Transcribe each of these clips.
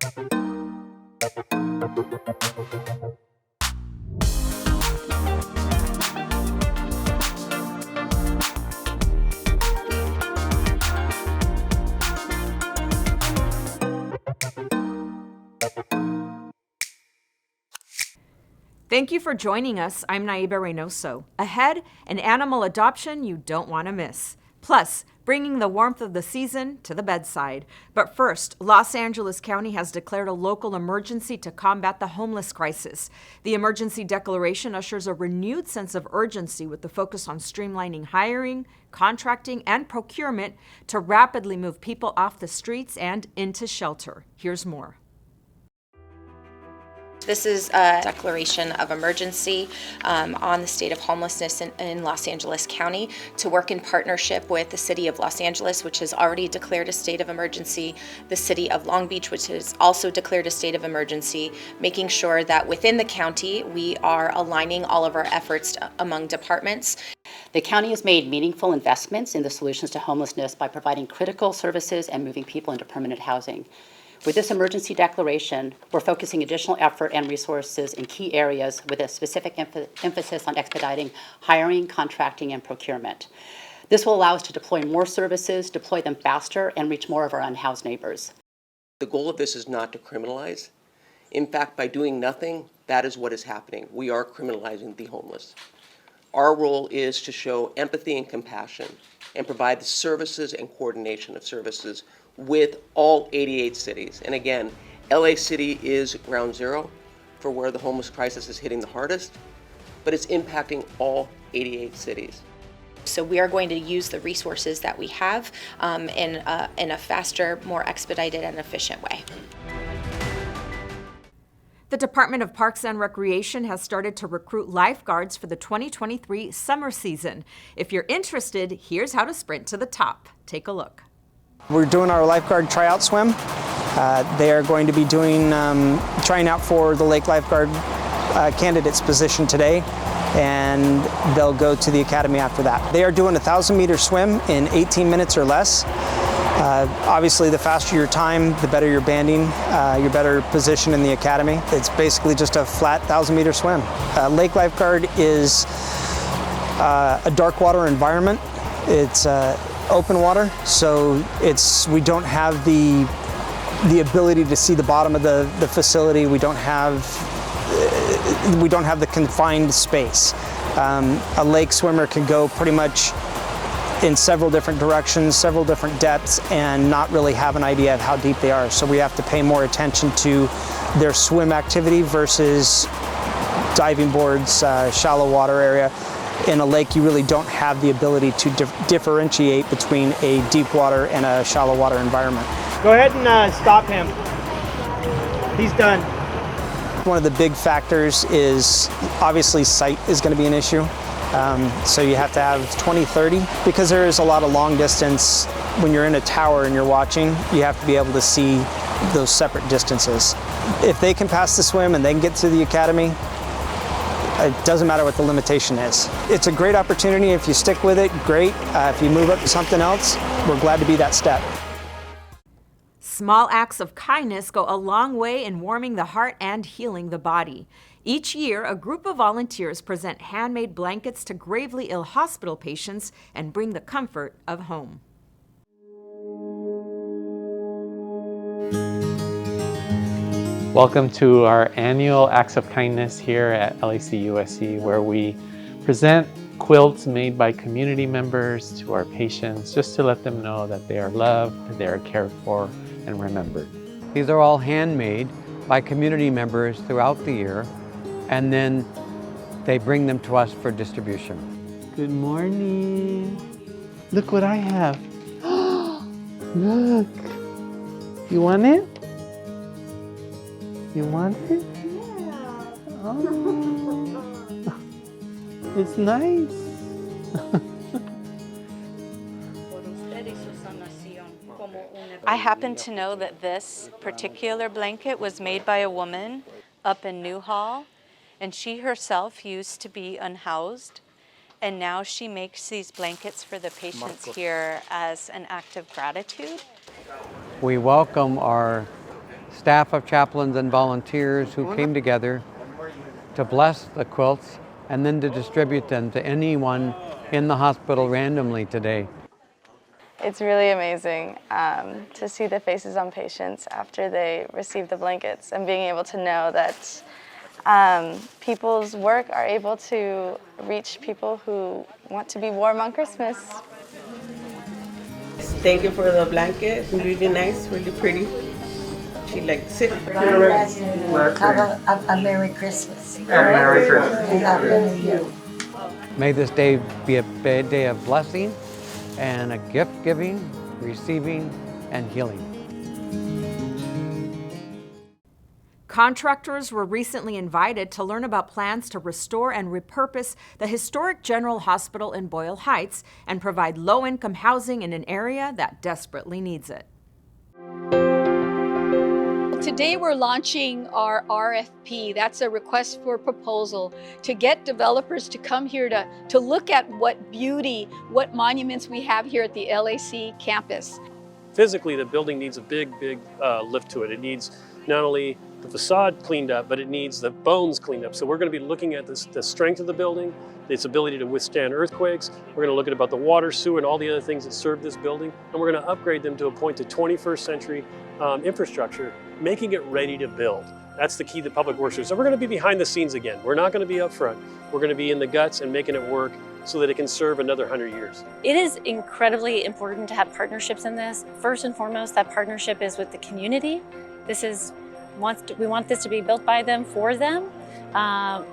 Thank you for joining us. I'm Naiba Reynoso. Ahead, an animal adoption you don't want to miss. Plus, bringing the warmth of the season to the bedside. But first, Los Angeles County has declared a local emergency to combat the homeless crisis. The emergency declaration ushers a renewed sense of urgency with the focus on streamlining hiring, contracting, and procurement to rapidly move people off the streets and into shelter. Here's more. This is a declaration of emergency on the state of homelessness in Los Angeles County to work in partnership with the City of Los Angeles, which has already declared a state of emergency, the City of Long Beach, which has also declared a state of emergency, making sure that within the county we are aligning all of our efforts among departments. The county has made meaningful investments in the solutions to homelessness by providing critical services and moving people into permanent housing. With this emergency declaration, we're focusing additional effort and resources in key areas with a specific emphasis on expediting hiring, contracting, and procurement. This will allow us to deploy more services, deploy them faster, and reach more of our unhoused neighbors. The goal of this is not to criminalize. In fact, by doing nothing, that is what is happening. We are criminalizing the homeless. Our role is to show empathy and compassion and provide the services and coordination of services with all 88 cities. And again, LA City is ground zero for where the homeless crisis is hitting the hardest, but it's impacting all 88 cities. So we are going to use the resources that we have in a faster, more expedited, and efficient way. The Department of Parks and Recreation has started to recruit lifeguards for the 2023 summer season. If you're interested, here's how to sprint to the top. Take a look. We're doing our lifeguard tryout swim. They are going to be doing trying out for the lake lifeguard candidates position today, and they'll go to the academy after that. They are doing a 1,000-meter swim in 18 minutes or less. Obviously, the faster your time, the better your banding, your better position in the academy. It's basically just a flat 1,000-meter swim. Lake lifeguard is a dark water environment. It's open water, so we don't have the ability to see the bottom of the facility. We don't have the confined space. A lake swimmer can go pretty much in several different directions, several different depths, and not really have an idea of how deep they are. So we have to pay more attention to their swim activity versus diving boards, shallow water area. In a lake, you really don't have the ability to differentiate between a deep water and a shallow water environment. Go ahead and stop him. He's done. One of the big factors is obviously sight is going to be an issue. So you have to have 20/30 because there is a lot of long distance. When you're in a tower and you're watching, you have to be able to see those separate distances. If they can pass the swim and they can get to the academy, it doesn't matter what the limitation is. It's a great opportunity. If you stick with it, great. If you move up to something else, we're glad to be that step. Small acts of kindness go a long way in warming the heart and healing the body. Each year, a group of volunteers present handmade blankets to gravely ill hospital patients and bring the comfort of home. Welcome to our annual Acts of Kindness here at LAC USC, where we present quilts made by community members to our patients, just to let them know that they are loved, they are cared for, and remembered. These are all handmade by community members throughout the year, and then they bring them to us for distribution. Good morning. Look what I have. Look. You want it? You want it? Yeah. Oh. It's nice. I happen to know that this particular blanket was made by a woman up in Newhall, and she herself used to be unhoused, and now she makes these blankets for the patients here as an act of gratitude. We welcome our staff of chaplains and volunteers who came together to bless the quilts and then to distribute them to anyone in the hospital randomly today. It's really amazing to see the faces on patients after they receive the blankets and being able to know that people's work are able to reach people who want to be warm on Christmas. Thank you for the blanket. Really nice, really pretty. She likes it. Have a Merry Christmas. A Merry Christmas. And Happy New Year. May this day be a day of blessing and a gift giving, receiving, and healing. Contractors were recently invited to learn about plans to restore and repurpose the historic General Hospital in Boyle Heights and provide low-income housing in an area that desperately needs it. Today we're launching our RFP. That's a request for proposal to get developers to come here to look at what beauty, what monuments we have here at the LAC campus. Physically, the building needs a big lift to it. It needs not only the facade cleaned up, but it needs the bones cleaned up. So we're going to be looking at the strength of the building, its ability to withstand earthquakes. We're going to look at about the water, sewer, and all the other things that serve this building. And we're going to upgrade them to a point to 21st century infrastructure, making it ready to build. That's the key to public works. So we're going to be behind the scenes again. We're not going to be up front. We're going to be in the guts and making it work so that it can serve another 100 years. It is incredibly important to have partnerships in this. First and foremost, that partnership is with the community. We want this to be built by them, for them.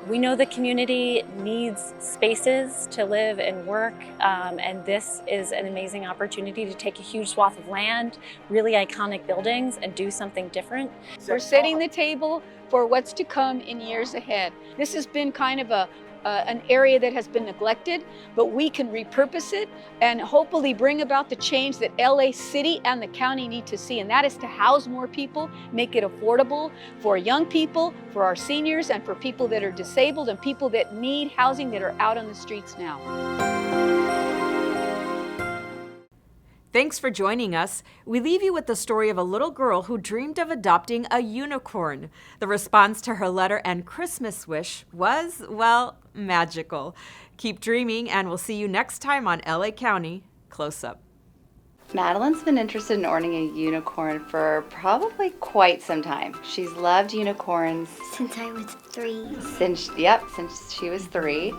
We know the community needs spaces to live and work, and this is an amazing opportunity to take a huge swath of land, really iconic buildings, and do something different. We're setting the table for what's to come in years ahead. This has been kind of an area that has been neglected, but we can repurpose it and hopefully bring about the change that LA City and the county need to see, and that is to house more people, make it affordable for young people, for our seniors, and for people that are disabled and people that need housing that are out on the streets now. Thanks for joining us. We leave you with the story of a little girl who dreamed of adopting a unicorn. The response to her letter and Christmas wish was, well, magical. Keep dreaming, and we'll see you next time on LA County Close Up. Madeline's been interested in owning a unicorn for probably quite some time. She's loved unicorns since I was 3. Since she was 3.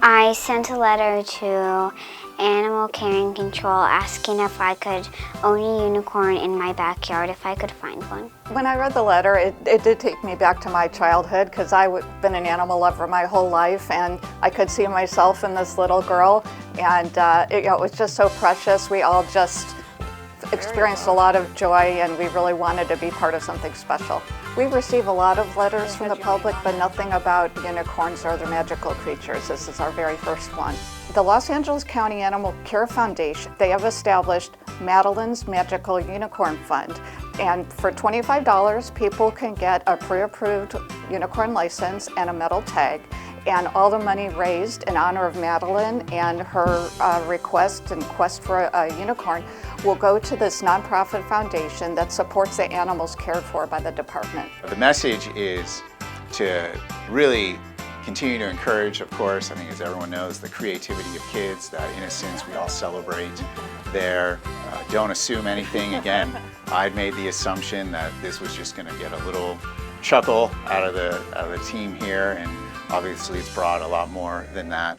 I sent a letter to Animal Care and Control asking if I could own a unicorn in my backyard if I could find one. When I read the letter, it did take me back to my childhood because I've been an animal lover my whole life, and I could see myself in this little girl, and it was just so precious. We all just experienced a lot of joy, and we really wanted to be part of something special. We receive a lot of letters from the public, but nothing about unicorns or other magical creatures. This is our very first one. The Los Angeles County Animal Care Foundation, they have established Madeline's Magical Unicorn Fund. And for $25, people can get a pre-approved unicorn license and a metal tag. And all the money raised in honor of Madeline and her request and quest for a unicorn will go to this nonprofit foundation that supports the animals cared for by the department. The message is to really continue to encourage, of course, I think as everyone knows, the creativity of kids, that innocence we all celebrate there. Don't assume anything. Again, I'd made the assumption that this was just going to get a little chuckle out of the team here, and obviously it's brought a lot more than that.